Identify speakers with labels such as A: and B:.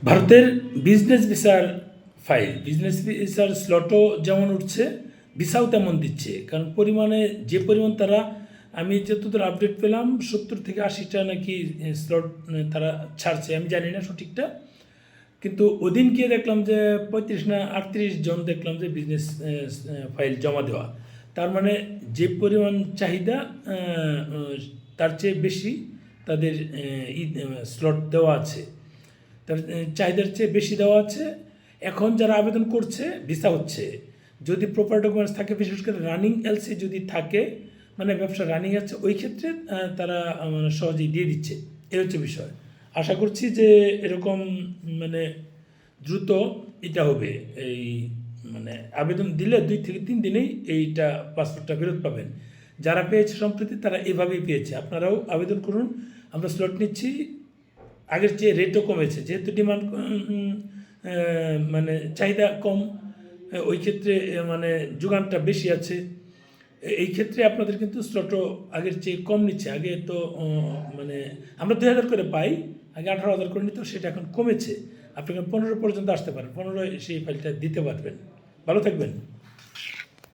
A: ভারতের বিজনেস ভিসার file, business ভিসার স্লটও যেমন উঠছে, ভিসাও তেমন দিচ্ছে। কারণ পরিমাণে যে পরিমাণ তারা, আমি যতদূর আপডেট পেলাম 70 থেকে 80টা নাকি স্লট তারা ছাড়ছে, আমি জানি না সঠিকটা। কিন্তু ওদিন গিয়ে দেখলাম যে 35 না 38 জন দেখলাম যে বিজনেস ফাইল জমা দেওয়া। তার মানে যে পরিমাণ চাহিদা তার চেয়ে বেশি তাদের স্লট দেওয়া আছে, তার চাহিদার চেয়ে বেশি দেওয়া আছে। এখন যারা আবেদন করছে ভিসা হচ্ছে, যদি প্রপার ডকুমেন্টস থাকে, বিশেষ করে রানিং এলসি যদি থাকে, মানে ব্যবসা রানিং আছে, ওই ক্ষেত্রে তারা মানে সহজেই দিয়ে দিচ্ছে। এই হচ্ছে বিষয়। আশা করছি যে এরকম মানে দ্রুত এটা হবে। এই মানে আবেদন দিলে 2 থেকে 3 দিনেই এইটা পাসপোর্টটা ফেরত পাবেন। যারা পেয়েছে সম্প্রতি তারা এভাবেই পেয়েছে। আপনারাও আবেদন করুন, আমরা স্লট নিচ্ছি। আগের চেয়ে রেটও কমেছে, যেহেতু ডিমান্ড মানে চাহিদা কম, ওই ক্ষেত্রে মানে যোগানটা বেশি আছে। এই ক্ষেত্রে আপনাদের কিন্তু স্লটও আগের চেয়ে কম নিচ্ছে। আগে তো মানে আমরা 2000 করে পাই, আগে 18,000 করে নিত, সেটা এখন কমেছে। আপনি 15 পর্যন্ত আসতে পারেন, 15 সেই ফাইলটা দিতে পারবেন। ভালো থাকবেন।